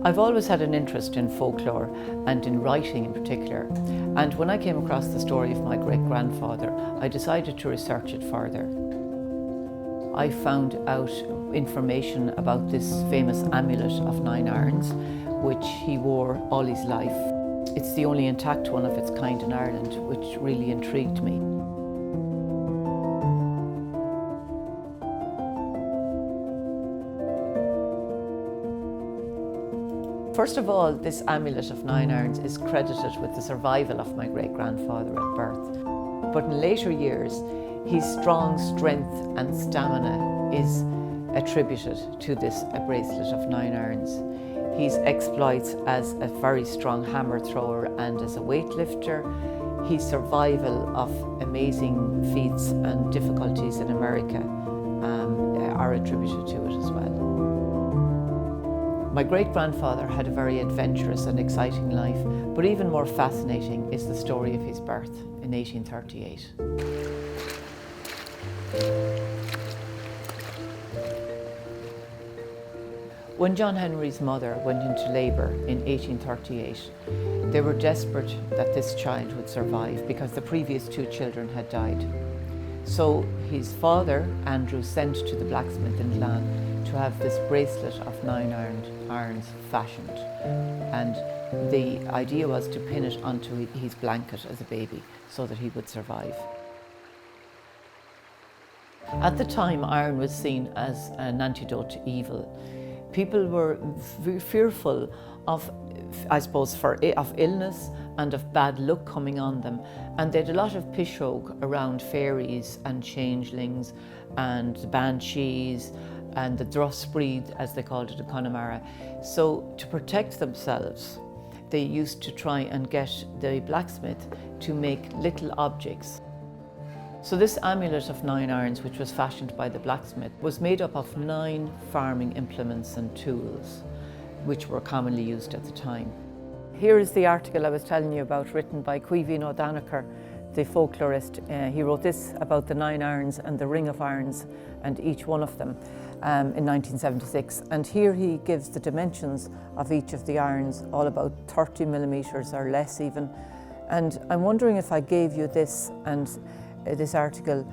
I've always had an interest in folklore and in writing in particular, and when I came across the story of my great-grandfather, I decided to research it further. I found out information about this famous amulet of 9 irons, which he wore all his life. It's the only intact one of its kind in Ireland, which really intrigued me. First of all, this amulet of 9 irons is credited with the survival of my great-grandfather at birth. But in later years, his strong strength and stamina is attributed to this bracelet of 9 irons. His exploits as a very strong hammer thrower and as a weightlifter, his survival of amazing feats and difficulties in America are attributed to it as well. My great-grandfather had a very adventurous and exciting life, but even more fascinating is the story of his birth in 1838. When John Henry's mother went into labour in 1838, they were desperate that this child would survive because the previous 2 children had died. So his father, Andrew, sent to the blacksmith in Glan to have this bracelet of 9 irons fashioned. And the idea was to pin it onto his blanket as a baby so that he would survive. At the time, iron was seen as an antidote to evil. People were fearful of, I suppose, of illness and of bad luck coming on them. And they had a lot of pishogue around fairies and changelings and the banshees and the drossbreed, as they called it in Connemara. So to protect themselves, they used to try and get the blacksmith to make little objects. So this amulet of 9 irons, which was fashioned by the blacksmith, was made up of 9 farming implements and tools, which were commonly used at the time. Here is the article I was telling you about, written by Caoimhín O'Donoghue, the folklorist. He wrote this about the 9 irons and the ring of irons and each one of them in 1976. And here he gives the dimensions of each of the irons, all about 30 millimetres or less even. And I'm wondering, if I gave you this and this article,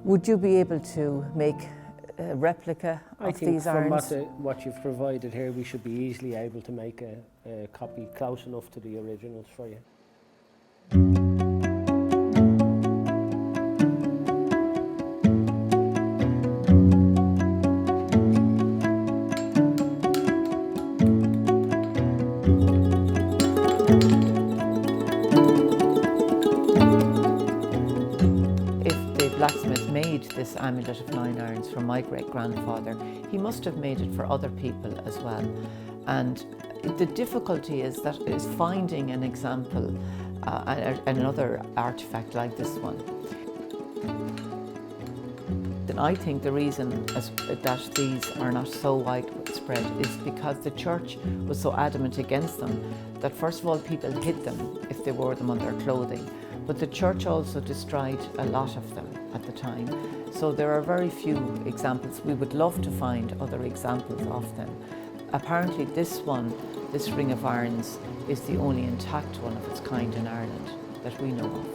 would you be able to make a replica of these irons? I think from what you've provided here, we should be easily able to make a copy close enough to the originals for you. Blacksmith made this amulet of 9 irons for my great-grandfather, he must have made it for other people as well. And the difficulty is finding an example, another artifact like this one. And I think the reason that these are not so widespread is because the church was so adamant against them that first of all people hid them if they wore them on their clothing. But the church also destroyed a lot of them at the time. So there are very few examples. We would love to find other examples of them. Apparently this one, this ring of irons, is the only intact one of its kind in Ireland that we know of.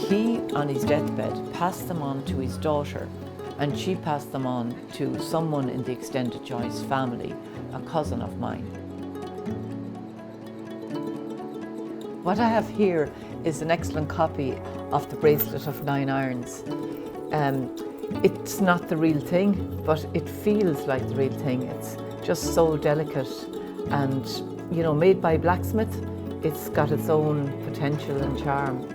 He, on his deathbed, passed them on to his daughter, and she passed them on to someone in the extended Joyce family, a cousin of mine. What I have here is an excellent copy of the bracelet of 9 irons. It's not the real thing, but it feels like the real thing. It's just so delicate and, you know, made by a blacksmith. It's got its own potential and charm.